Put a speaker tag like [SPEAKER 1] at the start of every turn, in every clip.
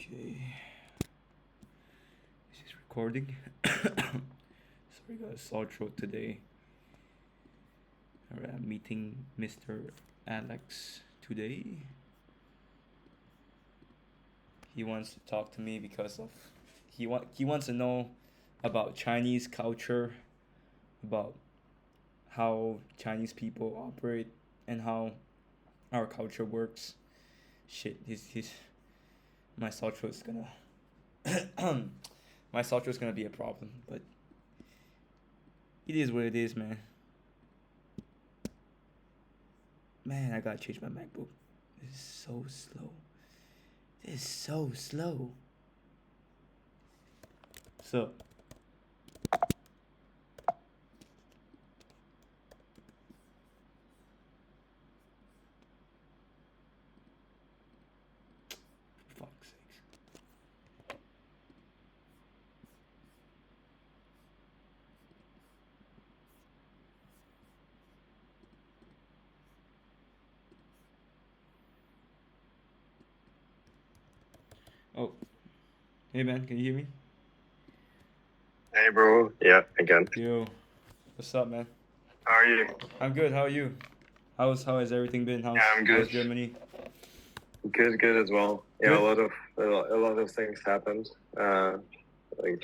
[SPEAKER 1] Okay, this is recording. Sorry, got a sore throat today. Alright, I'm meeting Mr. Alex today. He wants to talk to me because of he wants to know about Chinese culture, about how Chinese people operate, and how our culture works. Shit, he's my sore throat's gonna my sore throat's gonna be a problem, but it is what it is, man. Man, I gotta change my MacBook. This is so slow. This is so slow. So, for fuck's sakes. Oh, hey man, can you hear me?
[SPEAKER 2] Hey, bro. Yeah, again.
[SPEAKER 1] Yo, what's up, man?
[SPEAKER 2] How are you?
[SPEAKER 1] I'm good. How are you? How has everything been?
[SPEAKER 2] Yeah, I'm good.
[SPEAKER 1] How's Germany?
[SPEAKER 2] Good as well. Yeah,
[SPEAKER 1] Good?
[SPEAKER 2] a lot of things happened. Like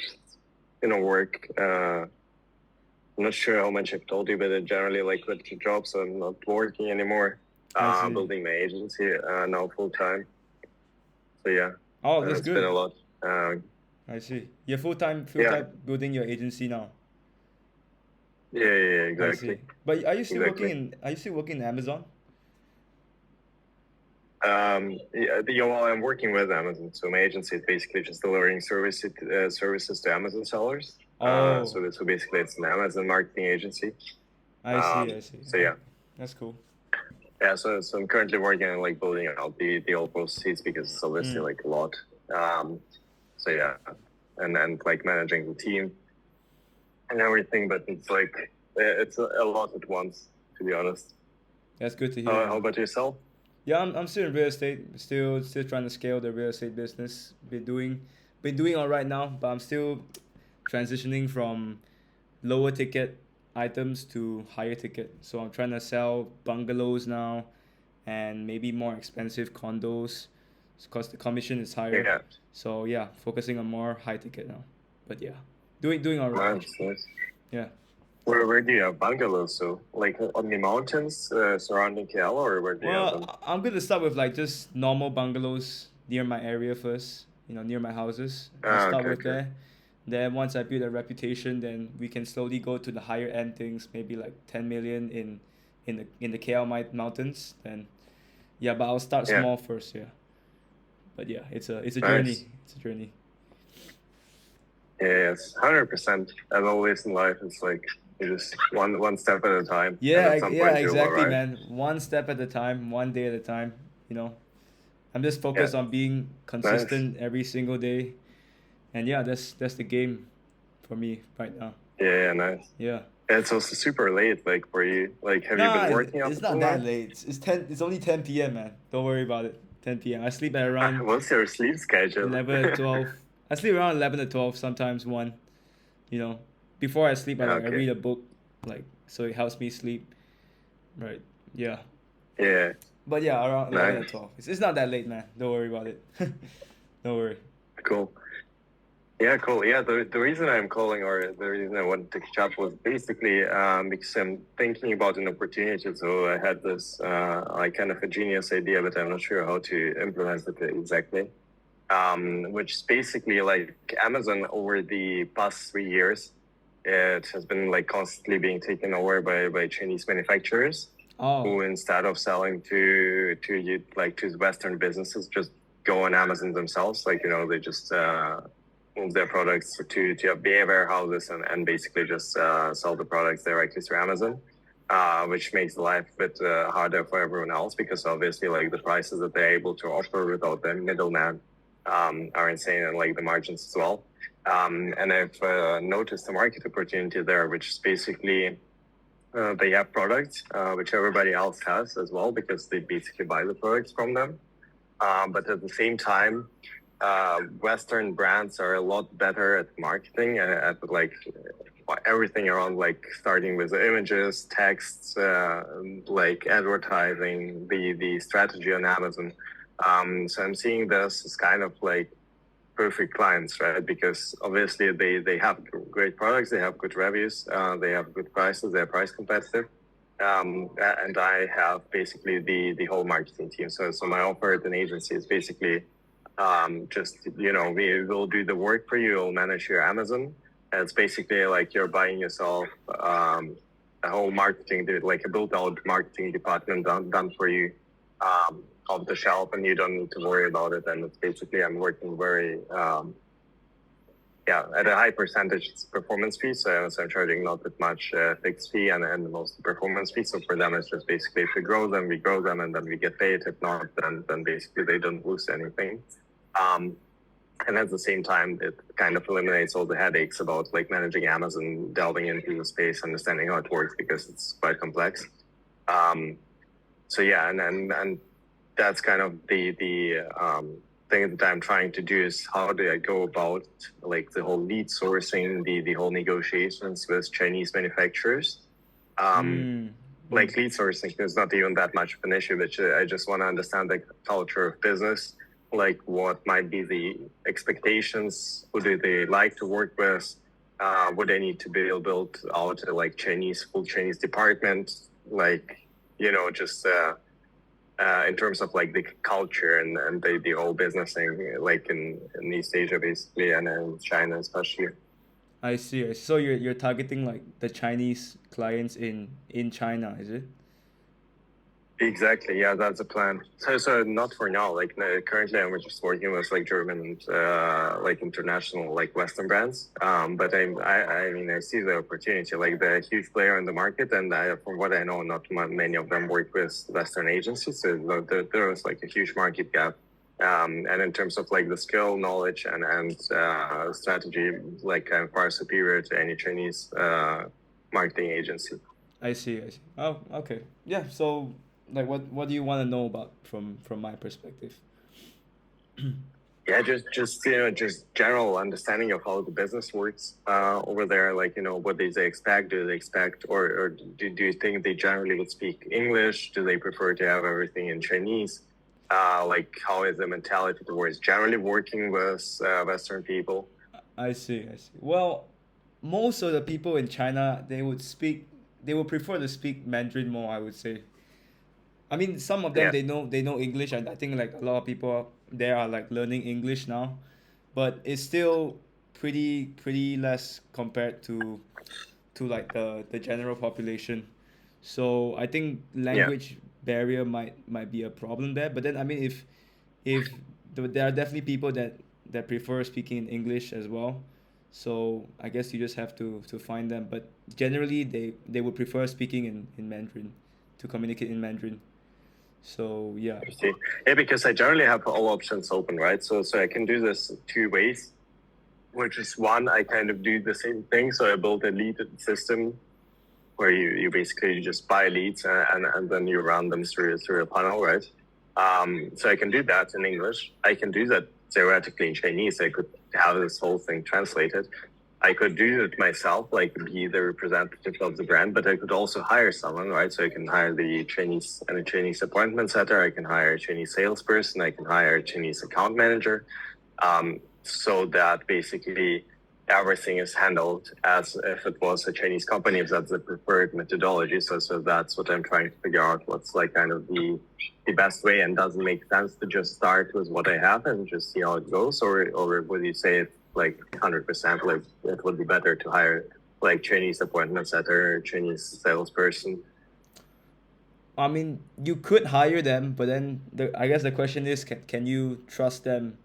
[SPEAKER 2] work. I'm not sure how much I've told you, but I generally like quit the job, so I'm not working anymore.
[SPEAKER 1] I see.
[SPEAKER 2] Building my agency now full time. So yeah,
[SPEAKER 1] Oh, that's
[SPEAKER 2] it's been a
[SPEAKER 1] good.
[SPEAKER 2] lot.
[SPEAKER 1] I see. You're full
[SPEAKER 2] Yeah,
[SPEAKER 1] time building your agency now.
[SPEAKER 2] yeah,
[SPEAKER 1] I see.
[SPEAKER 2] exactly,
[SPEAKER 1] But
[SPEAKER 2] exactly.
[SPEAKER 1] are you still working in Amazon?
[SPEAKER 2] Yeah, well, I'm working with Amazon, so my agency is basically just delivering services to Amazon sellers.
[SPEAKER 1] Oh,
[SPEAKER 2] So basically, it's an Amazon marketing agency.
[SPEAKER 1] I see.
[SPEAKER 2] So
[SPEAKER 1] Oh,
[SPEAKER 2] yeah,
[SPEAKER 1] that's cool.
[SPEAKER 2] yeah. So I'm currently working on like building out the whole processes because it's obviously
[SPEAKER 1] Mm.
[SPEAKER 2] like a lot. Um, so yeah, and like managing the team and everything, but it's like it's a lot at once, to be honest.
[SPEAKER 1] That's good to hear,
[SPEAKER 2] How
[SPEAKER 1] man.
[SPEAKER 2] about yourself?
[SPEAKER 1] Yeah, I'm still in real estate. Still trying to scale the real estate business. Been doing all right now, but I'm still transitioning from lower ticket items to higher ticket. So I'm trying to sell bungalows now and maybe more expensive condos because the commission is higher.
[SPEAKER 2] Yeah,
[SPEAKER 1] So yeah, focusing on more high ticket now. But yeah, doing all right
[SPEAKER 2] nice,
[SPEAKER 1] actually.
[SPEAKER 2] nice.
[SPEAKER 1] Yeah.
[SPEAKER 2] Where do you have bungalows? So, like on the mountains surrounding KL, or where do you have them?
[SPEAKER 1] I'm gonna start with like just normal bungalows near my area first. Near my houses. I'll start
[SPEAKER 2] Okay,
[SPEAKER 1] with
[SPEAKER 2] okay.
[SPEAKER 1] there. Then once I build a reputation, then we can slowly go to the higher end things. Maybe like 10 million in the KL mountains. Then yeah, but I'll start
[SPEAKER 2] Yeah,
[SPEAKER 1] small first. Yeah. But yeah, it's a journey.
[SPEAKER 2] nice.
[SPEAKER 1] It's a journey.
[SPEAKER 2] Yeah, yes, 100%. As always in life, it's like you just one step at a time, and
[SPEAKER 1] Yeah,
[SPEAKER 2] at some
[SPEAKER 1] yeah,
[SPEAKER 2] point you'll
[SPEAKER 1] exactly,
[SPEAKER 2] arrive.
[SPEAKER 1] man. One step at a time, one day at a time. You know, I'm just
[SPEAKER 2] Yeah,
[SPEAKER 1] focused on being
[SPEAKER 2] nice.
[SPEAKER 1] consistent every single day, and yeah, that's the game for me right now.
[SPEAKER 2] Yeah, nice.
[SPEAKER 1] Yeah.
[SPEAKER 2] And it's also super late, like for you. Like, have you
[SPEAKER 1] Nah,
[SPEAKER 2] been working up
[SPEAKER 1] it's not
[SPEAKER 2] until
[SPEAKER 1] that
[SPEAKER 2] now?
[SPEAKER 1] late. It's 10. It's only 10 p.m., man. Don't worry about it. 10 p.m. I sleep at around
[SPEAKER 2] What's your sleep schedule?
[SPEAKER 1] 11 to 12. I sleep around 11 to 12. Sometimes one. You know, before I sleep, I
[SPEAKER 2] Okay.
[SPEAKER 1] read a book, like so it helps me sleep. Right. Yeah.
[SPEAKER 2] Yeah,
[SPEAKER 1] But yeah, around 11 to
[SPEAKER 2] nice.
[SPEAKER 1] 12. It's not that late, man. Don't worry about it. Don't worry.
[SPEAKER 2] Cool. Yeah, cool. Yeah, the reason I'm calling or the reason I wanted to catch up was basically because I'm thinking about an opportunity. So I had this like kind of a genius idea, but I'm not sure how to implement it exactly. Which is basically like Amazon over the past 3 years, it has been like constantly being taken over by Chinese manufacturers
[SPEAKER 1] Oh,
[SPEAKER 2] who instead of selling to Western businesses, just go on Amazon themselves. Like they just move their products to their warehouses and basically just sell the products directly through Amazon, which makes life a bit harder for everyone else because obviously like the prices that they're able to offer without the middleman are insane, and like the margins as well. And I've noticed a market opportunity there, which is basically they have products which everybody else has as well because they basically buy the products from them. But at the same time, Western brands are a lot better at marketing, at like everything around, like starting with the images, texts, like advertising, the strategy on Amazon. So I'm seeing this as kind of like perfect clients, right? Because obviously they have great products, they have good reviews, they have good prices, they're price competitive. And I have basically the whole marketing team. So my offer at an agency is basically just, we will do the work for you, we'll manage your Amazon. And it's basically like you're buying yourself a whole marketing, like a built out marketing department done for you, off the shelf, and you don't need to worry about it. And it's basically, I'm working very, at a high percentage, it's performance fee. So I'm charging not that much fixed fee and most performance fee. So for them, it's just basically if we grow them, and then we get paid. If not, then basically they don't lose anything. And at the same time, it kind of eliminates all the headaches about like managing Amazon, delving into the space, understanding how it works, because it's quite complex. So yeah, and that's kind of the thing that I'm trying to do, is how do I go about like the whole lead sourcing, the whole negotiations with Chinese manufacturers. Like lead sourcing is not even that much of an issue, but I just want to understand the culture of business, like what might be the expectations, who do they like to work with, would they need to build out like full Chinese department, like, just in terms of like the culture and the whole business thing, like in East Asia basically, and in China especially.
[SPEAKER 1] I see. I see. So you're targeting like the Chinese clients in China, is it?
[SPEAKER 2] Exactly. Yeah, that's the plan. So not for now. Like currently, I'm just working with like German and like international, like Western brands. But I mean, I see the opportunity. Like the huge player in the market, and from what I know, not many of them work with Western agencies. So there is like a huge market gap. And in terms of like the skill, knowledge, and strategy, like I'm far superior to any Chinese marketing agency.
[SPEAKER 1] I see. I see. Oh, okay. Yeah. So, like, what do you want to know about from my perspective?
[SPEAKER 2] Yeah, just general understanding of how the business works over there. Like, what do they expect? Do they expect, or do you think they generally would speak English? Do they prefer to have everything in Chinese? Like, how is the mentality towards generally working with Western people?
[SPEAKER 1] I see. I see. Well, most of the people in China, they would prefer to speak Mandarin more, I would say. I mean, some of them
[SPEAKER 2] Yeah,
[SPEAKER 1] they know English, and I think like a lot of people there are like learning English now, but it's still pretty less compared to like the general population. So I think
[SPEAKER 2] yeah.
[SPEAKER 1] language barrier might be a problem there. But then I mean, if there are definitely people that prefer speaking in English as well. So I guess you just have to find them. But generally, they would prefer speaking in Mandarin to communicate in Mandarin. So yeah,
[SPEAKER 2] I see. Yeah, because I generally have all options open, right? So I can do this two ways, which is one, I kind of do the same thing. So I built a lead system where you basically just buy leads and then you run them through a funnel, right? So I can do that in English. I can do that theoretically in Chinese. I could have this whole thing translated. I could do it myself, like be the representative of the brand, but I could also hire someone, right? So I can hire the Chinese appointment setter. I can hire a Chinese salesperson. I can hire a Chinese account manager. So that basically everything is handled as if it was a Chinese company, if that's the preferred methodology. So that's what I'm trying to figure out, what's like kind of the best way, and doesn't make sense to just start with what I have and just see how it goes, or would you say it's like 100%, like it would be better to hire like Chinese appointment setter, Chinese salesperson?
[SPEAKER 1] I mean you could hire them, but then I guess the question is, can you trust them?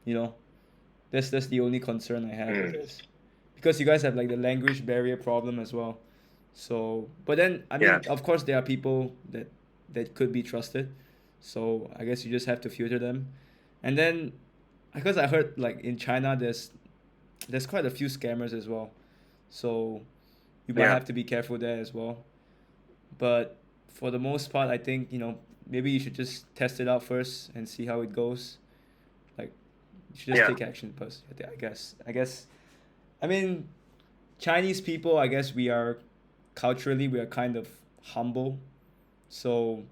[SPEAKER 1] You know, that's the only concern I have, I
[SPEAKER 2] Mm.
[SPEAKER 1] guess, because you guys have like the language barrier problem as well. So, but then I
[SPEAKER 2] Yeah,
[SPEAKER 1] mean, of course, there are people that could be trusted. So I guess you just have to filter them, and then because I heard like in China, there's quite a few scammers as well. So you might
[SPEAKER 2] yeah.
[SPEAKER 1] have to be careful there as well. But for the most part, I think maybe you should just test it out first and see how it goes. Like You should just
[SPEAKER 2] Yeah.
[SPEAKER 1] take action first. I guess. I mean, Chinese people. I guess we are culturally we are kind of humble. So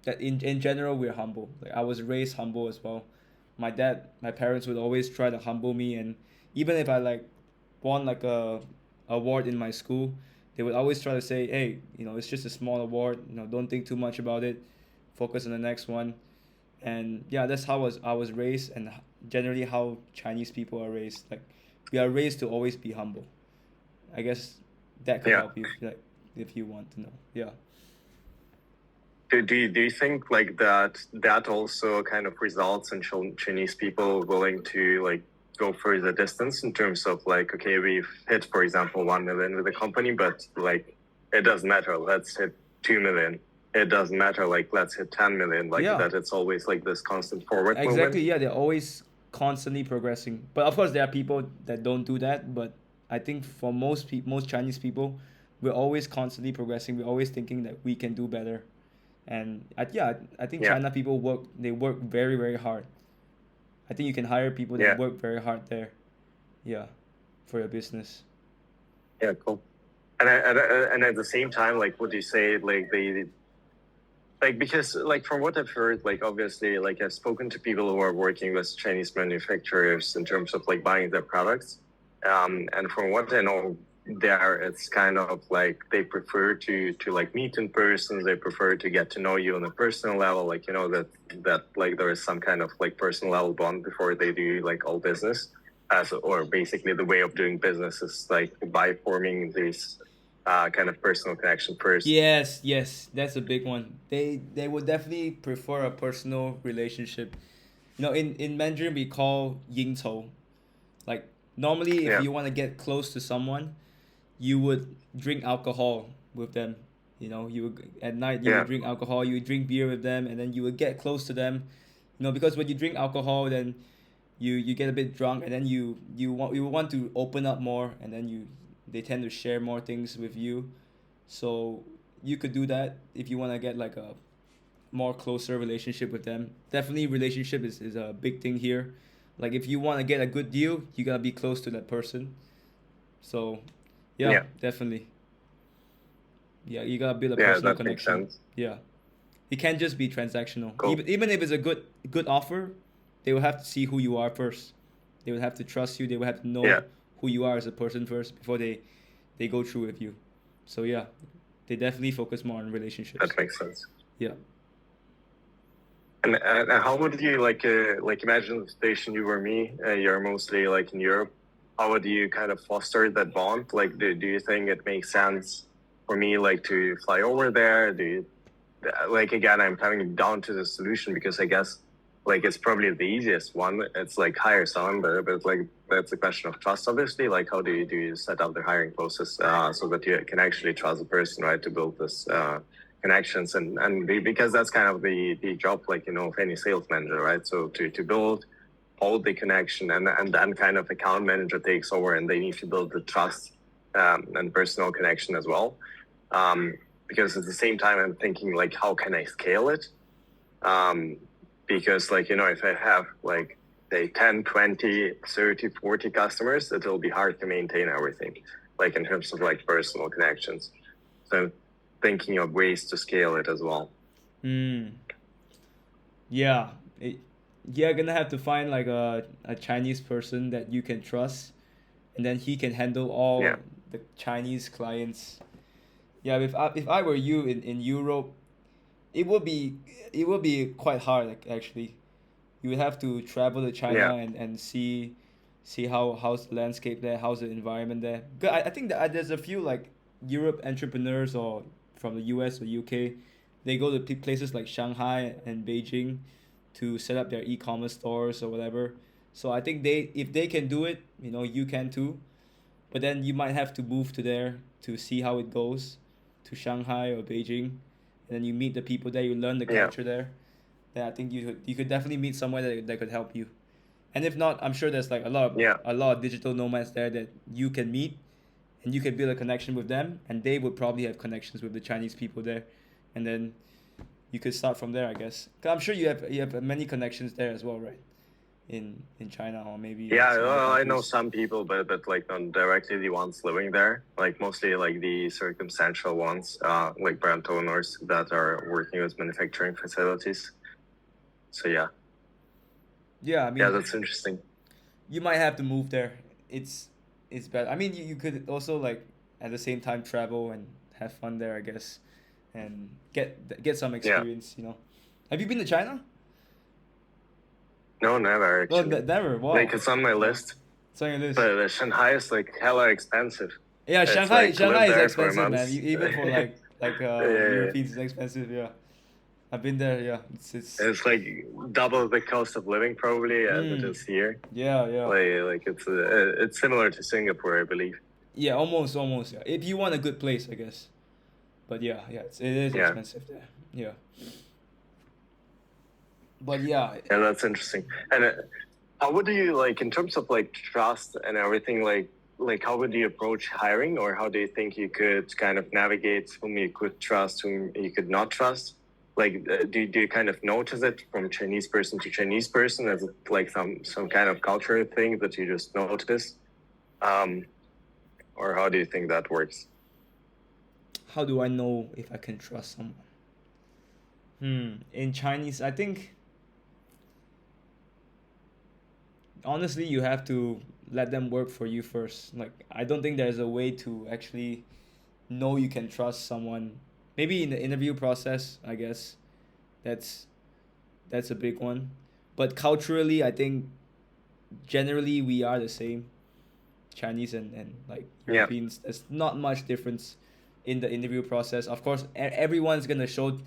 [SPEAKER 1] that in general we're humble. Like I was raised humble as well. My parents would always try to humble me, and even if I like won like a award in my school, they would always try to say, hey, it's just a small award. Don't think too much about it. Focus on the next one. And yeah, that's how I was raised, and generally how Chinese people are raised. Like we are raised to always be humble. I guess that could
[SPEAKER 2] Yeah.
[SPEAKER 1] help you like if you want to know. Yeah.
[SPEAKER 2] Do you think like that also kind of results in Chinese people willing to like go further distance in terms of like, okay, we've hit, for example, 1 million with the company, but like it doesn't matter. Let's hit 2 million. It doesn't matter. Like let's hit 10 million. Like
[SPEAKER 1] Yeah.
[SPEAKER 2] that. It's always like this constant forward
[SPEAKER 1] Exactly.
[SPEAKER 2] movement.
[SPEAKER 1] Yeah, they're always constantly progressing. But of course, there are people that don't do that. But I think for most Chinese people, we're always constantly progressing. We're always thinking that we can do better. And I think
[SPEAKER 2] Yeah.
[SPEAKER 1] China people work very very hard. I think you can hire people that
[SPEAKER 2] Yeah.
[SPEAKER 1] work very hard there. Yeah, for your business.
[SPEAKER 2] Yeah. Cool. And at the same time, like, would you say like they like, because like from what I've heard, like obviously like I've spoken to people who are working with Chinese manufacturers in terms of like buying their products, and from what I know, there it's kind of like they prefer to like meet in person. They prefer to get to know you on a personal level, like that like there is some kind of like personal level bond before they do like all business, as or basically the way of doing business is like by forming these kind of personal connection first.
[SPEAKER 1] Yes, yes, that's a big one. They would definitely prefer a personal relationship. In Mandarin we call yin tou. Like normally, if
[SPEAKER 2] Yeah.
[SPEAKER 1] you want to get close to someone, you would drink alcohol with them. You would at night you would
[SPEAKER 2] Yeah.
[SPEAKER 1] drink alcohol, you would drink beer with them, and then you would get close to them. Because when you drink alcohol, then you get a bit drunk, and then you want to open up more, and then they tend to share more things with you. So you could do that if you want to get like a more closer relationship with them. Definitely relationship is a big thing here. Like if you want to get a good deal, you gotta be close to that person. So yeah,
[SPEAKER 2] Yeah.
[SPEAKER 1] definitely. Yeah, you gotta build a
[SPEAKER 2] Yeah,
[SPEAKER 1] personal
[SPEAKER 2] that makes
[SPEAKER 1] connection.
[SPEAKER 2] sense.
[SPEAKER 1] Yeah. It can't just be transactional.
[SPEAKER 2] Cool.
[SPEAKER 1] Even if it's a good offer, they will have to see who you are first. They will have to trust you. They will have to
[SPEAKER 2] Yeah,
[SPEAKER 1] know who you are as a person first before they go through with you. So yeah, they definitely focus more on relationships.
[SPEAKER 2] that makes sense.
[SPEAKER 1] Yeah.
[SPEAKER 2] And how would you like imagine the situation you or me? You're mostly like in Europe. How would you kind of foster that bond? Like, do you think it makes sense for me like to fly over there? Do you like again? I'm coming down to the solution because I guess like it's probably the easiest one. It's like hire someone, but like that's a question of trust, obviously. Like, how do you set up the hiring process so that you can actually trust the person, right, to build this connections because that's kind of the job, like of any sales manager, right? So to build hold the connection and then kind of account manager takes over and they need to build the trust and personal connection as well. Because at the same time I'm thinking like how can I scale it? Because like if I have like say 10, 20, 30, 40 customers, it'll be hard to maintain everything like in terms of like personal connections. So thinking of ways to scale it as well.
[SPEAKER 1] Mm. Yeah. You're gonna have to find like a Chinese person that you can trust, and then he can handle
[SPEAKER 2] Yeah.
[SPEAKER 1] all the Chinese clients. Yeah, if I were you in Europe, it would be it would be quite hard like, actually. You would have to travel to
[SPEAKER 2] Yeah.
[SPEAKER 1] China and see how's the landscape there, how's the environment there. 'Cause I think that there's a few like Europe entrepreneurs or from the US or UK, they go to places like Shanghai and Beijing to set up their e-commerce stores or whatever. So I think if they can do it, you can too. But then you might have to move to there to see how it goes, to Shanghai or Beijing, and then you meet the people there, you learn the
[SPEAKER 2] Yeah.
[SPEAKER 1] culture there. Then I think you could definitely meet somewhere that could help you. And if not, I'm sure there's like
[SPEAKER 2] Yeah.
[SPEAKER 1] a lot of digital nomads there that you can meet, and you can build a connection with them, and they would probably have connections with the Chinese people there, and then you could start from there, I guess. 'Cause I'm sure you have many connections there as well, right? in China or maybe like
[SPEAKER 2] Yeah,
[SPEAKER 1] some other
[SPEAKER 2] well, I know
[SPEAKER 1] countries.
[SPEAKER 2] some people, but like not directly the ones living there. Like mostly like the circumstantial ones, like brand owners that are working with manufacturing facilities. So yeah,
[SPEAKER 1] Yeah, I
[SPEAKER 2] yeah,
[SPEAKER 1] mean,
[SPEAKER 2] that's interesting.
[SPEAKER 1] you might have to move there. It's it's bad. I mean, you could also like at the same time travel and have fun there, I guess, and get some
[SPEAKER 2] Yeah,
[SPEAKER 1] experience. Have you been to China?
[SPEAKER 2] no, never
[SPEAKER 1] No,
[SPEAKER 2] actually.
[SPEAKER 1] never.
[SPEAKER 2] Like
[SPEAKER 1] Wow.
[SPEAKER 2] it's on my
[SPEAKER 1] Wow.
[SPEAKER 2] list,
[SPEAKER 1] It's on your list.
[SPEAKER 2] but Shanghai is like hella expensive.
[SPEAKER 1] Yeah,
[SPEAKER 2] It's
[SPEAKER 1] Shanghai.
[SPEAKER 2] like
[SPEAKER 1] Shanghai
[SPEAKER 2] live
[SPEAKER 1] is
[SPEAKER 2] there for a
[SPEAKER 1] expensive,
[SPEAKER 2] month.
[SPEAKER 1] man. Even for like
[SPEAKER 2] Yeah,
[SPEAKER 1] Europeans, it's expensive. Yeah, I've been there. Yeah, it's.
[SPEAKER 2] it's like double the cost of living probably as it
[SPEAKER 1] Mm,
[SPEAKER 2] is here.
[SPEAKER 1] yeah, yeah,
[SPEAKER 2] Like it's similar to Singapore, I believe.
[SPEAKER 1] yeah. Almost. Yeah. If you want a good place, I guess. But yeah, yeah. It is
[SPEAKER 2] Yeah,
[SPEAKER 1] expensive there. Yeah. But yeah.
[SPEAKER 2] yeah, that's interesting. And how would you like in terms of like trust and everything? Like how would you approach hiring, or how do you think you could kind of navigate whom you could trust, whom you could not trust? Like, do you kind of notice it from Chinese person to Chinese person? Is it like some kind of cultural thing that you just notice? Um, or how do you think that works?
[SPEAKER 1] How do I know if I can trust someone? In Chinese, I think honestly you have to let them work for you first. Like I don't think there's a way to actually know you can trust someone. Maybe in the interview process, I guess that's that's a big one. But culturally, I think generally we are the same, Chinese and like
[SPEAKER 2] Yeah,
[SPEAKER 1] Europeans. There's not much difference in the interview process. Of course, everyone's gonna show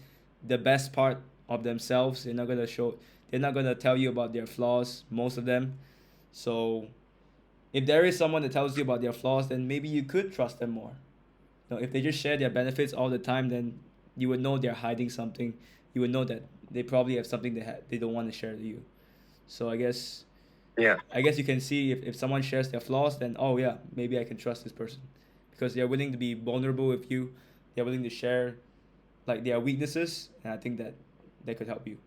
[SPEAKER 1] the best part of themselves. They're not gonna show. They're not gonna tell you about their flaws. Most of them. So if there is someone that tells you about their flaws, then maybe you could trust them more. If they just share their benefits all the time, then you would know they're hiding something. You would know that they probably have something they don't want to share to you. So
[SPEAKER 2] yeah,
[SPEAKER 1] I guess you can see if someone shares their flaws, then oh yeah, maybe I can trust this person because they're willing to be vulnerable with you. They're willing to share like their weaknesses, and I think that could help you.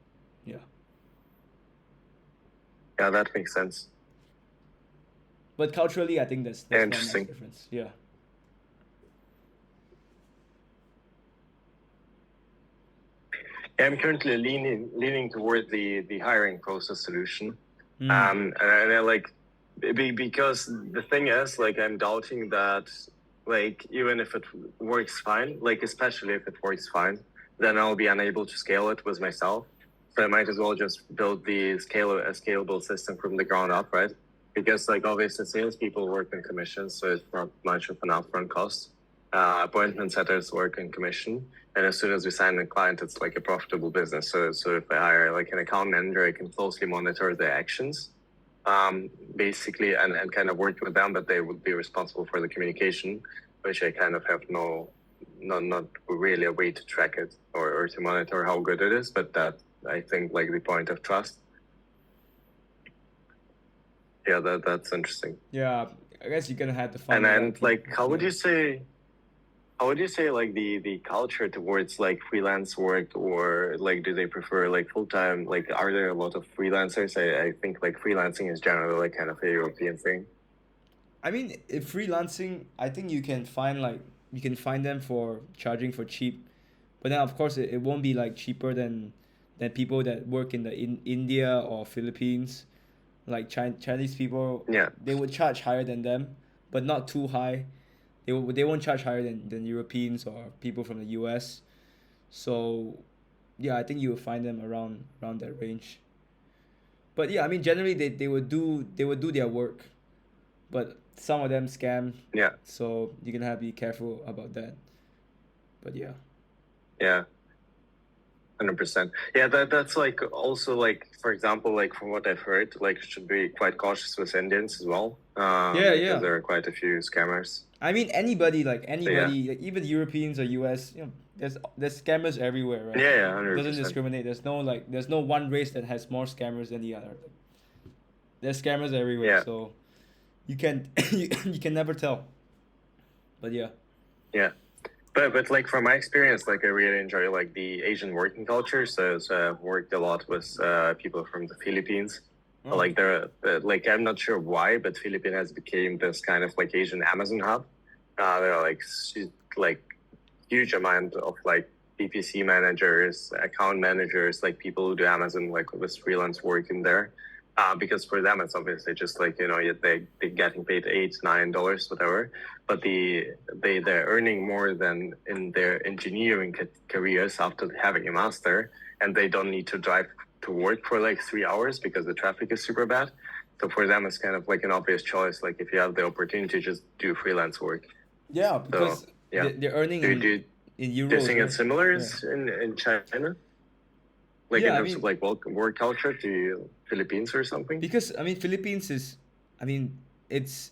[SPEAKER 1] Yeah,
[SPEAKER 2] yeah. That makes sense.
[SPEAKER 1] but culturally, I think that's not much
[SPEAKER 2] Interesting.
[SPEAKER 1] difference. Yeah.
[SPEAKER 2] Yeah, I'm currently leaning towards the hiring process solution.
[SPEAKER 1] Mm.
[SPEAKER 2] And I like because the thing is like I'm doubting that like even if it works fine, like especially if it works fine, then I'll be unable to scale it with myself. So I might as well just build a scalable system from the ground up, right? Because like obviously salespeople work in commissions, so it's not much of an upfront cost. Appointment setters work in commission, and as soon as we sign a client, it's like a profitable business. So if I hire like an account manager, I can closely monitor their actions, basically, and kind of work with them, but they would be responsible for the communication, which I kind of have not really a way to track it or to monitor how good it is. But that I think like the point of trust. Yeah, that's interesting.
[SPEAKER 1] Yeah, I guess you're gonna have to
[SPEAKER 2] And
[SPEAKER 1] find the right
[SPEAKER 2] then
[SPEAKER 1] people.
[SPEAKER 2] like
[SPEAKER 1] Yeah.
[SPEAKER 2] how would you say like the culture towards like freelance work, or like do they prefer like full-time? Like are there a lot of freelancers? I think like freelancing is generally like kind of a European thing.
[SPEAKER 1] I mean, if freelancing, I think you can find them for charging for cheap, but then of course it won't be like cheaper than people that work in India or Philippines. Like Chinese people,
[SPEAKER 2] Yeah,
[SPEAKER 1] they would charge higher than them, but not too high. They won't charge higher than Europeans or people from the US. So yeah, I think you will find them around that range. But yeah, I mean generally they would do their work, but some of them scam,
[SPEAKER 2] yeah,
[SPEAKER 1] so you're gonna have to be careful about that. But yeah.
[SPEAKER 2] yeah. 100%. Yeah, that's like also like for example, like from what I've heard, like should be quite cautious with Indians as well,
[SPEAKER 1] Yeah,
[SPEAKER 2] because
[SPEAKER 1] yeah.
[SPEAKER 2] there are quite a few scammers.
[SPEAKER 1] I mean
[SPEAKER 2] So yeah,
[SPEAKER 1] anybody, like, even Europeans or US, there's scammers everywhere, right?
[SPEAKER 2] yeah, yeah,
[SPEAKER 1] It doesn't
[SPEAKER 2] 100%.
[SPEAKER 1] discriminate. There's no one race that has more scammers than the other. There's scammers everywhere,
[SPEAKER 2] Yeah,
[SPEAKER 1] so you can you can never tell. But yeah.
[SPEAKER 2] yeah. But like from my experience, like I really enjoy like the Asian working culture. So I've worked a lot with people from the Philippines,
[SPEAKER 1] Oh.
[SPEAKER 2] Like like I'm not sure why, but Philippines has become this kind of like Asian Amazon hub. There are like huge amount of like PPC managers, account managers, like people who do Amazon like with freelance work in there. Because for them it's obviously just like they're getting paid $8-9 whatever, but they're earning more than in their engineering careers after having a master, and they don't need to drive to work for like 3 hours because the traffic is super bad. So for them it's kind of like an obvious choice. Like if you have the opportunity, just do freelance work.
[SPEAKER 1] Yeah,
[SPEAKER 2] So
[SPEAKER 1] because
[SPEAKER 2] yeah,
[SPEAKER 1] they're earning
[SPEAKER 2] do do
[SPEAKER 1] in
[SPEAKER 2] do you
[SPEAKER 1] euros,
[SPEAKER 2] think it's
[SPEAKER 1] right?
[SPEAKER 2] similar
[SPEAKER 1] Yeah.
[SPEAKER 2] in China, like
[SPEAKER 1] Yeah,
[SPEAKER 2] in
[SPEAKER 1] I
[SPEAKER 2] terms of
[SPEAKER 1] mean,
[SPEAKER 2] like work culture to Philippines or something?
[SPEAKER 1] because I mean Philippines is, I mean, it's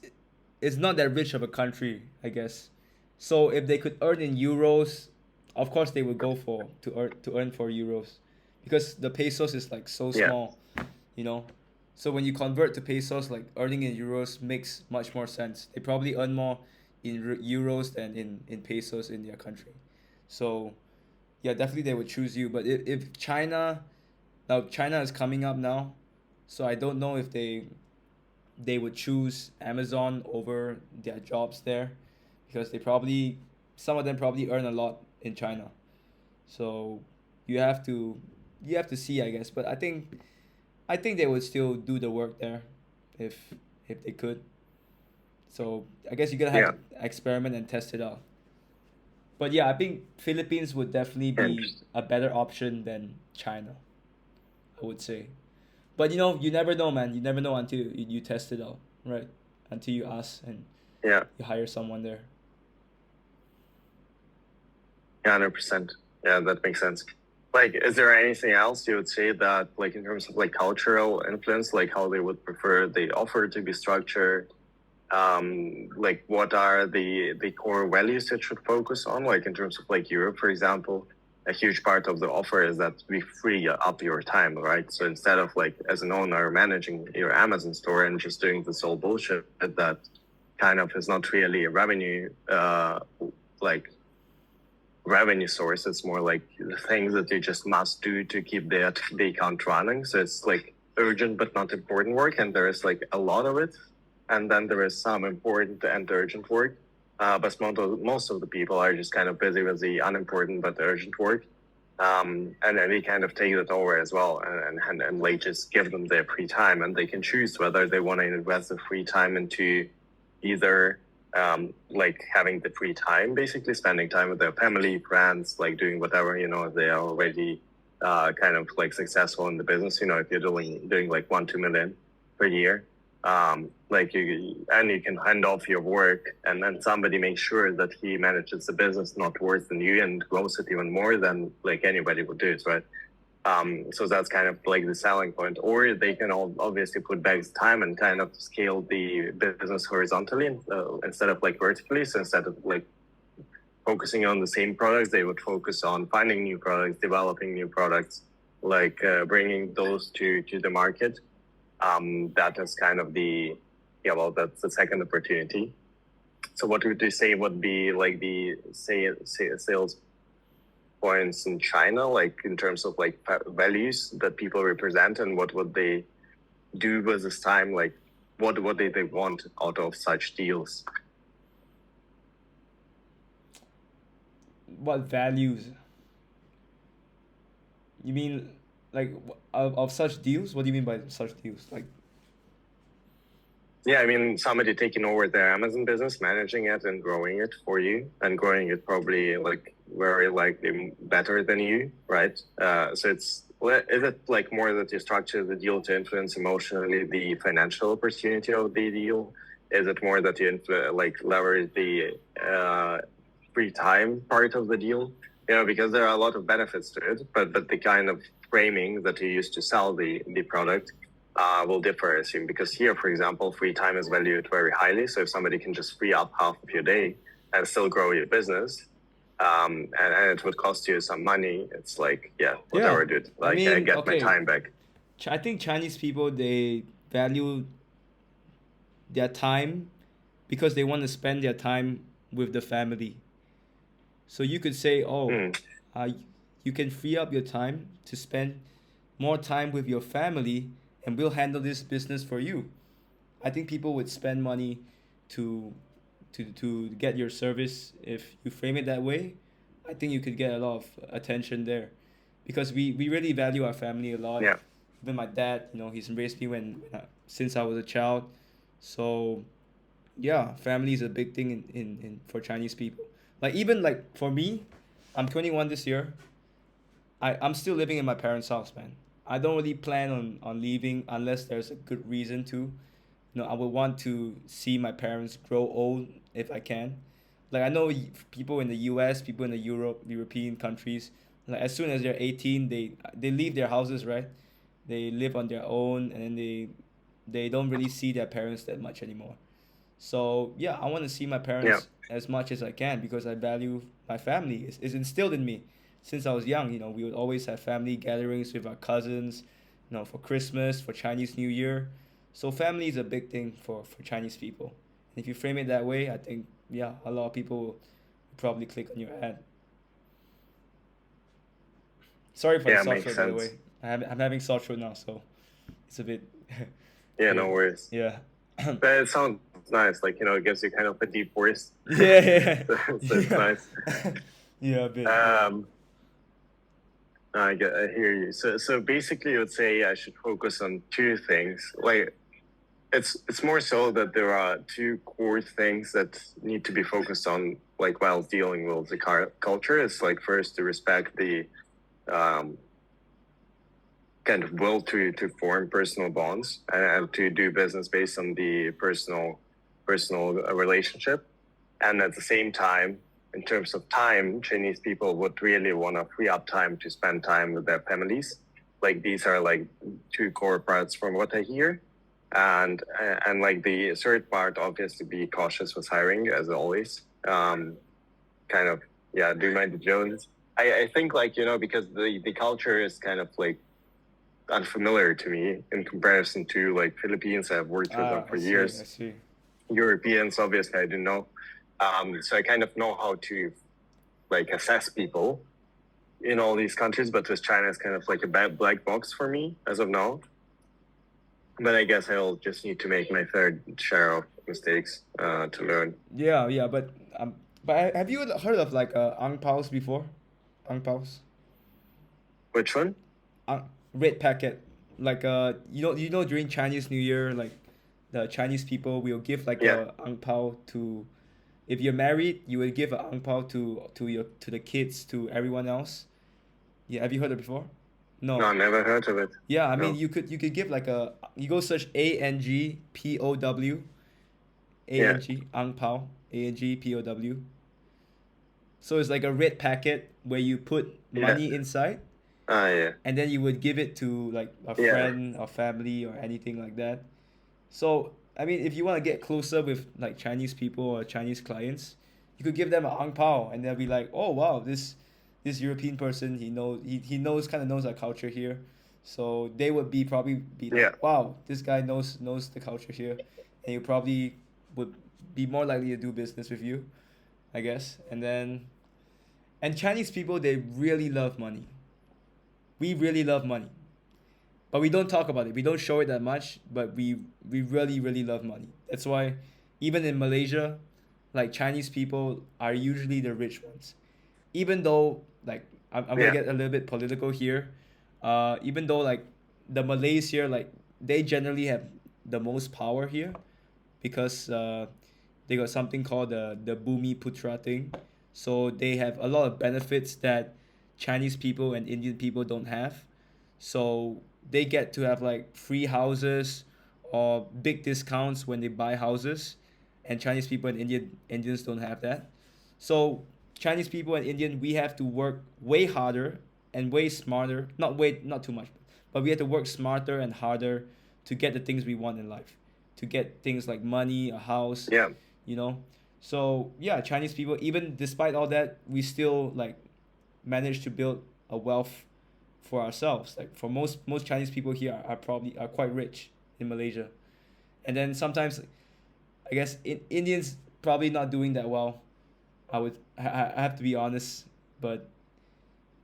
[SPEAKER 1] it's not that rich of a country, I guess. So if they could earn in euros, of course they would go for to earn for euros, because the pesos is like so
[SPEAKER 2] Yeah,
[SPEAKER 1] small, you know. So when you convert to pesos, like earning in euros makes much more sense. They probably earn more in euros than in pesos in their country. So yeah, definitely they would choose you. But if China, now China is coming up now, so I don't know if they would choose Amazon over their jobs there, because they probably, some of them probably earn a lot in China. So you have to you have to see, I guess. But I think they would still do the work there if if they could. So I guess you're gonna have
[SPEAKER 2] yeah,
[SPEAKER 1] to experiment and test it out. But yeah, I think Philippines would definitely be
[SPEAKER 2] interesting.
[SPEAKER 1] a better option than China, I would say. But you never know, man. You never know until you test it out, right? Until you ask and
[SPEAKER 2] Yeah,
[SPEAKER 1] you hire someone there.
[SPEAKER 2] 100%. Yeah, that makes sense. Like, is there anything else you would say that, like, in terms of like cultural influence, like how they would prefer the offer to be structured? Like, what are the core values that should focus on? Like, in terms of like Europe, for example, a huge part of the offer is that we free up your time, right? So instead of like as an owner managing your Amazon store and just doing this whole bullshit that kind of is not really a revenue, like revenue source. It's more like the things that you just must do to keep the account running. So it's like urgent but not important work, and there is like a lot of it. And then there is some important and urgent work. But most of the people are just kind of busy with the unimportant but urgent work. And then we kind of take that over as well, and like just give them their free time, and they can choose whether they want to invest the free time into either like having the free time, basically spending time with their family, friends, like doing whatever, they are already kind of like successful in the business. If you're doing like 1-2 million per year, like you can hand off your work, and then somebody makes sure that he manages the business not worse than you and grows it even more than like anybody would do it, right? So that's kind of like the selling point. Or they can all obviously put back the time and kind of scale the business horizontally instead of like vertically. So instead of like focusing on the same products, they would focus on finding new products, developing new products, like bringing those to the market. That is kind of well, that's the second opportunity. So what would you say would be like the sales points in China, like in terms of like values that people represent, and what would they do with this time? Like, what do they want out of such deals?
[SPEAKER 1] What values? You mean like of such deals? What do you mean by such deals? Like,
[SPEAKER 2] Yeah, I mean, somebody taking over their Amazon business, managing it and growing it for you, and growing it probably like very likely better than you, right? So is it like more that you structure the deal to influence emotionally the financial opportunity of the deal? Is it more that you like leverage the free time part of the deal? Because there are a lot of benefits to it, but the kind of framing that you use to sell the product will differ, I assume, because here, for example, free time is valued very highly. So if somebody can just free up half of your day and still grow your business, and it would cost you some money, it's like, yeah,
[SPEAKER 1] yeah,
[SPEAKER 2] whatever, dude.
[SPEAKER 1] I
[SPEAKER 2] Like, I
[SPEAKER 1] mean,
[SPEAKER 2] get my
[SPEAKER 1] okay,
[SPEAKER 2] time back.
[SPEAKER 1] I think Chinese people, they value their time because they want to spend their time with the family. So you could say, oh,
[SPEAKER 2] Mm,
[SPEAKER 1] uh, you can free up your time to spend more time with your family, and we'll handle this business for you. I think people would spend money to to get your service. If you frame it that way, I think you could get a lot of attention there, because we really value our family a lot.
[SPEAKER 2] Yeah.
[SPEAKER 1] Even my dad, he's raised me since I was a child. So yeah, family is a big thing in for Chinese people. Like, even like for me, I'm 21 this year. I'm still living in my parents' house, man. I don't really plan on leaving unless there's a good reason to. I would want to see my parents grow old if I can. Like, I know people in the US, people in the European countries, like as soon as they're 18, they leave their houses, right? They live on their own, and then they don't really see their parents that much anymore. So yeah, I want to see my
[SPEAKER 2] Yeah.
[SPEAKER 1] parents as much as I can because I value my family. It's instilled in me since I was young. We would always have family gatherings with our cousins, for Christmas, for Chinese New Year. So family is a big thing for Chinese people. And if you frame it that way, I think, yeah, a lot of people will probably click on your ad. Sorry for the
[SPEAKER 2] Yeah,
[SPEAKER 1] sore
[SPEAKER 2] makes
[SPEAKER 1] throat, by the
[SPEAKER 2] sense.
[SPEAKER 1] way. I'm having sore throat now, so it's a bit
[SPEAKER 2] Yeah, no
[SPEAKER 1] weird.
[SPEAKER 2] worries.
[SPEAKER 1] Yeah.
[SPEAKER 2] But it sounds nice. Like, it gives you kind of a deep voice.
[SPEAKER 1] Yeah,
[SPEAKER 2] So it's
[SPEAKER 1] yeah,
[SPEAKER 2] nice.
[SPEAKER 1] yeah, a bit, yeah.
[SPEAKER 2] Um, I hear you. So basically, I would say I should focus on two things. Like, it's more so that there are two core things that need to be focused on, like while dealing with the culture. It's like, first, to respect the um, kind of will to form personal bonds and to do business based on the personal relationship. And at the same time, in terms of time, Chinese people would really want to free up time to spend time with their families. Like, these are like two core parts from what I hear. And like the third part, obviously, be cautious with hiring as always. Kind of, yeah, do my due diligence. I think, like, because the culture is kind of like unfamiliar to me in comparison to like Philippines. I've worked with them
[SPEAKER 1] Ah,
[SPEAKER 2] for
[SPEAKER 1] I see, I
[SPEAKER 2] years.
[SPEAKER 1] see.
[SPEAKER 2] Europeans, obviously, I didn't know. So I kind of know how to like assess people in all these countries, but with China, it's kind of like a bad black box for me as of now. But I guess I'll just need to make my fair share of mistakes to learn.
[SPEAKER 1] Yeah, yeah, but have you heard of like ang paos before? Ang paos,
[SPEAKER 2] Which one?
[SPEAKER 1] red packet. Like during Chinese New Year, like the Chinese people will give like
[SPEAKER 2] Yeah.
[SPEAKER 1] a ang pao to. If you're married, you will give a ang pao to the kids, to everyone else. Yeah, have you heard it before?
[SPEAKER 2] No,
[SPEAKER 1] No.
[SPEAKER 2] I never heard of it.
[SPEAKER 1] Yeah, I mean,
[SPEAKER 2] No.
[SPEAKER 1] you could give like you go search
[SPEAKER 2] Yeah.
[SPEAKER 1] ang pao, ANGPOW. So it's like a red packet where you put
[SPEAKER 2] Yeah.
[SPEAKER 1] money inside,
[SPEAKER 2] Yeah.
[SPEAKER 1] and then you would give it to like a
[SPEAKER 2] Yeah.
[SPEAKER 1] friend or family or anything like that. So I mean, if you want to get closer with like Chinese people or Chinese clients, you could give them an ang pao, and they'll be like, "Oh wow, this European person, he knows, kind of knows our culture here." So they would probably be
[SPEAKER 2] Yeah.
[SPEAKER 1] like, "Wow, this guy knows the culture here," and you probably would be more likely to do business with you, I guess. And Chinese people, they really love money. We really love money, but we don't talk about it. We don't show it that much, but we really really love money. That's why even in Malaysia, like Chinese people are usually the rich ones. Even though, like, I'm gonna
[SPEAKER 2] Yeah.
[SPEAKER 1] get a little bit political here. Even though like the Malays here, like, they generally have the most power here, because they got something called the Bumi Putra thing. So they have a lot of benefits that Chinese people and Indian people don't have. So they get to have like free houses or big discounts when they buy houses, and Chinese people and Indians don't have that. So Chinese people and Indian, we have to work way harder and way smarter. Not too much, but we have to work smarter and harder to get the things we want in life, to get things like money, a house,
[SPEAKER 2] Yeah.
[SPEAKER 1] you know. So yeah, Chinese people, even despite all that, we still like manage to build a wealth for ourselves. Like, for most Chinese people here are quite rich in Malaysia, and then sometimes I guess Indians probably not doing that well. I have to be honest, but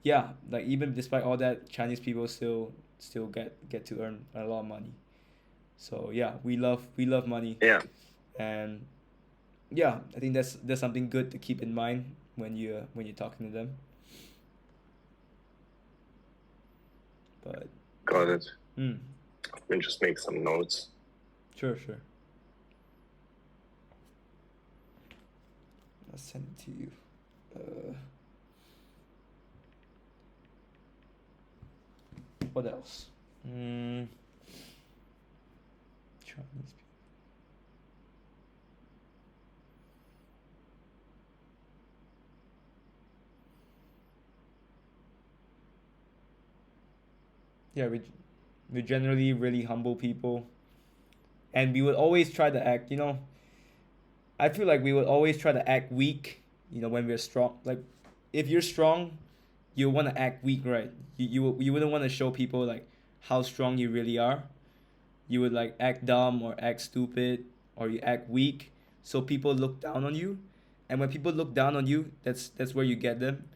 [SPEAKER 1] yeah, like even despite all that, Chinese people still still get to earn a lot of money. So yeah, we love money,
[SPEAKER 2] Yeah,
[SPEAKER 1] and yeah, I think that's something good to keep in mind when you're talking to them. But
[SPEAKER 2] got it.
[SPEAKER 1] mm,
[SPEAKER 2] Let me just make some notes.
[SPEAKER 1] sure, sure. I'll send it to you. Uh, what else? Chinese people. Yeah, we generally really humble people, and we would always try to act. I feel like we would always try to act weak. When we're strong. Like, if you're strong, you want to act weak, right? You wouldn't want to show people like how strong you really are. You would like act dumb or act stupid or you act weak, so people look down on you. And when people look down on you, that's where you get them,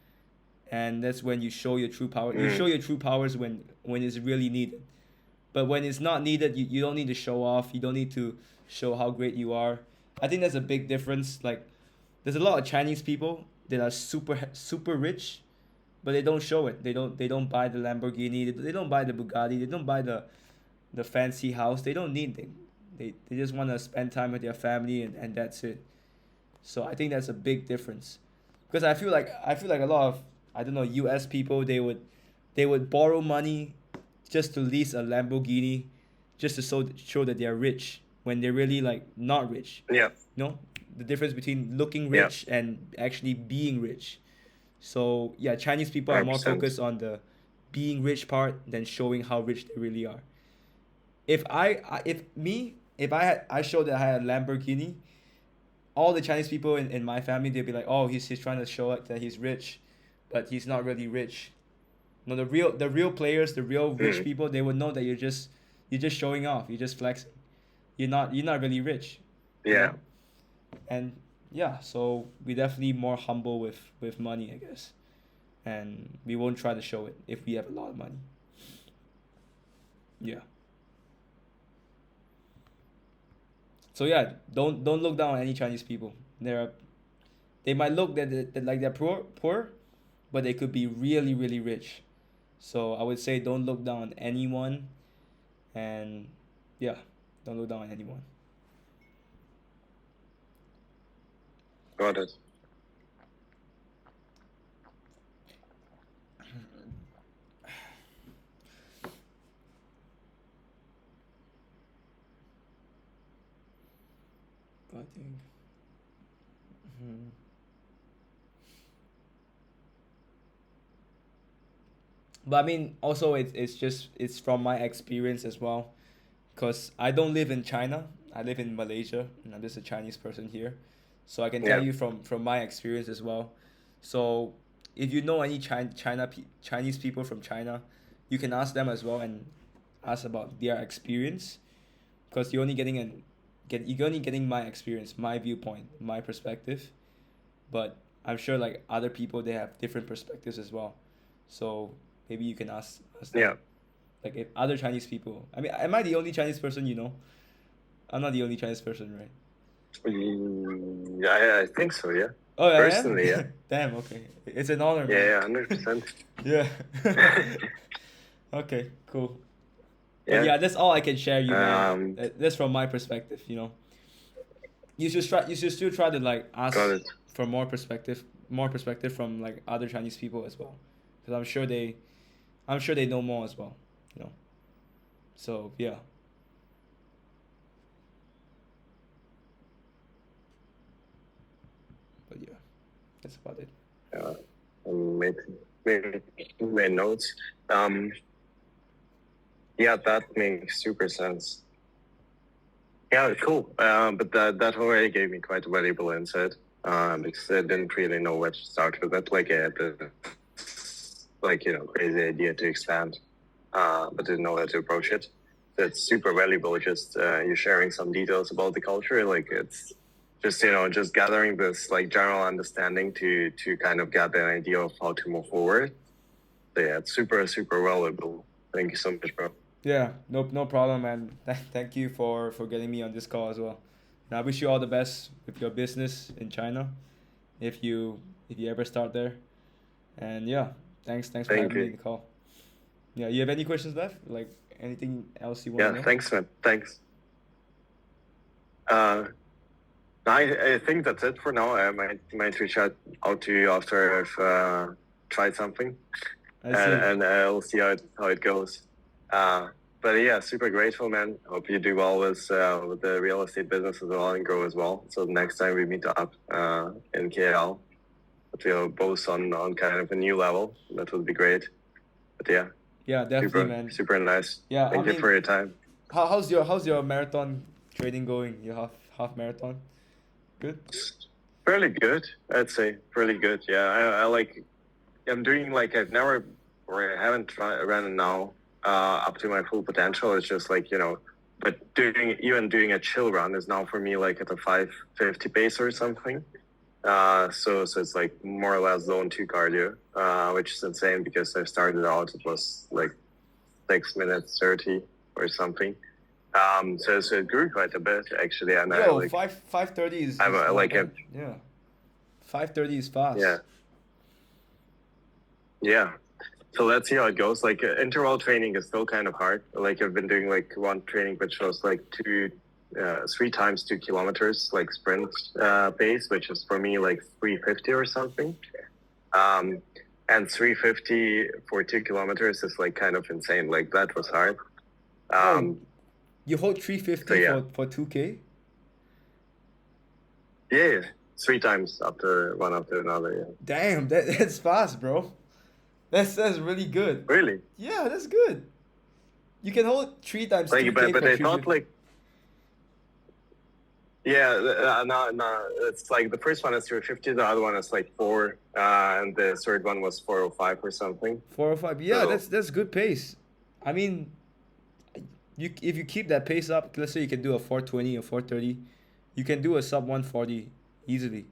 [SPEAKER 1] and that's when you show your true power. You show
[SPEAKER 2] Mm,
[SPEAKER 1] your true powers when it's really needed. But when it's not needed, you don't need to show off. You don't need to show how great you are. I think that's a big difference. Like, there's a lot of Chinese people that are super rich, but they don't show it. They don't buy the Lamborghini. They don't buy the Bugatti. They don't buy the fancy house. They don't need it. They just want to spend time with their family, and that's it. So I think that's a big difference, because I feel like a lot of, I don't know, U.S. people, they would borrow money just to lease a Lamborghini, just to show that they're rich when they're really like not rich.
[SPEAKER 2] yeah,
[SPEAKER 1] The difference between looking
[SPEAKER 2] yeah,
[SPEAKER 1] rich and actually being rich. So yeah, Chinese people are more
[SPEAKER 2] 100%.
[SPEAKER 1] focused on the being rich part than showing how rich they really are. If I showed that I had a Lamborghini, all the Chinese people in my family, they'd be like, oh, he's trying to show it that he's rich, but he's not really rich. No, the real players, the real rich
[SPEAKER 2] Mm,
[SPEAKER 1] people, they would know that you're just showing off, you're just flexing. You're not really rich, you
[SPEAKER 2] yeah,
[SPEAKER 1] know. And yeah, so we definitely more humble with money, I guess, and we won't try to show it if we have a lot of money. Yeah. So yeah, don't look down on any Chinese people. They might look that like they're poor, but they could be really really rich. So I would say don't look down on anyone, and yeah, don't look down on anyone.
[SPEAKER 2] got it.
[SPEAKER 1] But I think. Mhm. But I mean, also it's from my experience as well, cause I don't live in China. I live in Malaysia, and I'm just a Chinese person here, so I can tell
[SPEAKER 2] Yeah,
[SPEAKER 1] you from my experience as well. So if you know any Chinese people from China, you can ask them as well and ask about their experience, cause you're only getting my experience, my viewpoint, my perspective. But I'm sure like other people, they have different perspectives as well. So maybe you can ask them.
[SPEAKER 2] yeah.
[SPEAKER 1] Like, if other Chinese people. I mean, am I the only Chinese person you know? I'm not the only Chinese person, right?
[SPEAKER 2] Yeah, I think so. Yeah,
[SPEAKER 1] Oh, I am?
[SPEAKER 2] personally, yeah,
[SPEAKER 1] Damn, okay. It's an honor,
[SPEAKER 2] yeah,
[SPEAKER 1] man.
[SPEAKER 2] yeah, 100%.
[SPEAKER 1] Yeah. Okay, cool. But
[SPEAKER 2] Yeah.
[SPEAKER 1] yeah, that's all I can share you, man.
[SPEAKER 2] Um,
[SPEAKER 1] That's from my perspective. You should still try to like
[SPEAKER 2] got
[SPEAKER 1] ask
[SPEAKER 2] it.
[SPEAKER 1] for more perspective from like other Chinese people as well, because I'm sure they know more as well. You know. So yeah, but yeah, that's about it.
[SPEAKER 2] Uh, made, made notes. Um, yeah, that makes super sense. Yeah, cool. But that already gave me quite a valuable insight. Because I didn't really know where to start with it. Like I had this, like, crazy idea to expand, but didn't know how to approach it. That's super valuable. Just you sharing some details about the culture. Like it's just just gathering this like general understanding to kind of get an idea of how to move forward. So yeah, it's super valuable. Thank you so much, bro.
[SPEAKER 1] Yeah, no problem, man. Thank you for getting me on this call as well. And I wish you all the best with your business in China if you ever start there. And yeah, thanks for
[SPEAKER 2] Thank
[SPEAKER 1] having me
[SPEAKER 2] you.
[SPEAKER 1] in the call. Yeah, you have any questions left? Like anything else you want to
[SPEAKER 2] Yeah,
[SPEAKER 1] know?
[SPEAKER 2] thanks, man. Thanks. Uh, I think that's it for now. I might reach out to you after I've tried something,
[SPEAKER 1] I see.
[SPEAKER 2] and I'll see how it goes. Uh, but yeah, super grateful, man. Hope you do well with the real estate business as well and grow as well. So the next time we meet up in KL, that we're both on kind of a new level. That would be great. But yeah,
[SPEAKER 1] Yeah, definitely,
[SPEAKER 2] super
[SPEAKER 1] man.
[SPEAKER 2] super nice.
[SPEAKER 1] Yeah, I
[SPEAKER 2] Thank you for
[SPEAKER 1] mean,
[SPEAKER 2] your time.
[SPEAKER 1] how's your marathon training going? Your half marathon? Good?
[SPEAKER 2] Fairly good, I'd say. Fairly good. Yeah, I like. I'm doing like I've never or I haven't ran now up to my full potential. It's just like but doing a chill run is now for me like at a 5:50 pace or something. So it's like more or less zone two cardio, which is insane because I started out it was like 6 minutes 30 or something. So it grew quite a bit actually, and I
[SPEAKER 1] Yo,
[SPEAKER 2] like
[SPEAKER 1] 5:30
[SPEAKER 2] I'm
[SPEAKER 1] is not
[SPEAKER 2] like
[SPEAKER 1] bad. Yeah. 5:30 is fast.
[SPEAKER 2] yeah. Yeah. So let's see how it goes. Like interval training is still kind of hard. Like I've been doing like one training which was like 3 times 2 kilometers, like sprint pace, which is for me like 350 or something. Um, and 350 for 2 kilometers is like kind of insane. Like that was hard.
[SPEAKER 1] Bro,
[SPEAKER 2] Um,
[SPEAKER 1] you hold
[SPEAKER 2] so
[SPEAKER 1] 350
[SPEAKER 2] yeah,
[SPEAKER 1] for 2K?
[SPEAKER 2] yeah, 3 times after one after another. Yeah,
[SPEAKER 1] Damn, that's fast, bro. That's really good.
[SPEAKER 2] really.
[SPEAKER 1] Yeah, that's good. You can hold 3 times
[SPEAKER 2] Like,
[SPEAKER 1] 2K
[SPEAKER 2] but
[SPEAKER 1] for
[SPEAKER 2] I thought
[SPEAKER 1] 350.
[SPEAKER 2] like yeah, no, it's like the first one is 350, the other one is like four, and the third one was 405 or something.
[SPEAKER 1] 405. Yeah,
[SPEAKER 2] So
[SPEAKER 1] that's good pace. I mean, you if you keep that pace up, let's say you can do a 420 or 430, you can do a sub 140 easily.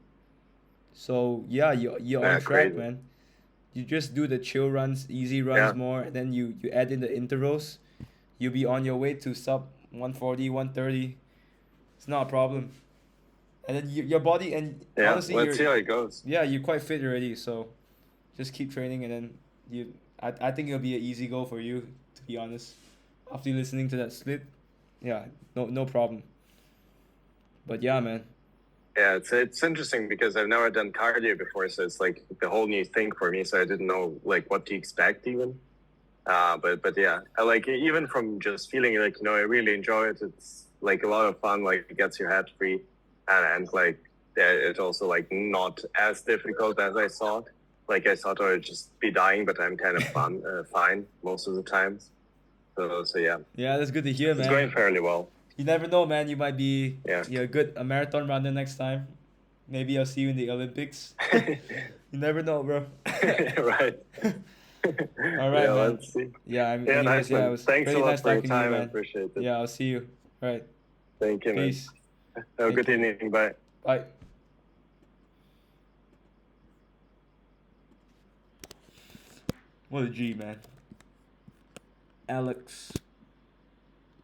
[SPEAKER 1] So yeah, you're on
[SPEAKER 2] yeah,
[SPEAKER 1] track,
[SPEAKER 2] crazy.
[SPEAKER 1] man. You just do the chill runs, easy runs
[SPEAKER 2] Yeah,
[SPEAKER 1] more, and then you add in the intervals. You'll be on your way to sub 140, 130. It's not a problem. And then your body, and
[SPEAKER 2] yeah.
[SPEAKER 1] honestly,
[SPEAKER 2] Let's see how it goes.
[SPEAKER 1] yeah, you're quite fit already. So just keep training, and then I think it'll be an easy goal for you, to be honest. After listening to that split, yeah, no problem. But yeah, man.
[SPEAKER 2] Yeah, it's interesting because I've never done cardio before, so it's like the whole new thing for me. So I didn't know like what to expect even. But yeah, I like it, even from just feeling like I really enjoy it. It's like a lot of fun. Like it gets your head free, and like yeah, it's also like not as difficult as I thought. Like I thought I would just be dying, but I'm kind of fine most of the times. So yeah,
[SPEAKER 1] Yeah, that's good to hear,
[SPEAKER 2] it's
[SPEAKER 1] man.
[SPEAKER 2] going fairly well.
[SPEAKER 1] You never know, man. You might be
[SPEAKER 2] Yeah.
[SPEAKER 1] a marathon runner next time. Maybe I'll see you in the Olympics. You never know, bro.
[SPEAKER 2] Right.
[SPEAKER 1] All right,
[SPEAKER 2] Yeah,
[SPEAKER 1] man.
[SPEAKER 2] let's see.
[SPEAKER 1] Yeah,
[SPEAKER 2] Yeah,
[SPEAKER 1] anyways,
[SPEAKER 2] nice
[SPEAKER 1] yeah, it
[SPEAKER 2] man.
[SPEAKER 1] was
[SPEAKER 2] Thanks a
[SPEAKER 1] really
[SPEAKER 2] lot
[SPEAKER 1] nice
[SPEAKER 2] for your
[SPEAKER 1] talking to you,
[SPEAKER 2] time. I
[SPEAKER 1] man.
[SPEAKER 2] appreciate it.
[SPEAKER 1] Yeah, I'll see you. All right.
[SPEAKER 2] Thank you, man.
[SPEAKER 1] Peace.
[SPEAKER 2] Have a
[SPEAKER 1] Thank
[SPEAKER 2] good
[SPEAKER 1] you.
[SPEAKER 2] evening. Bye.
[SPEAKER 1] Bye. What a G, man. Alex.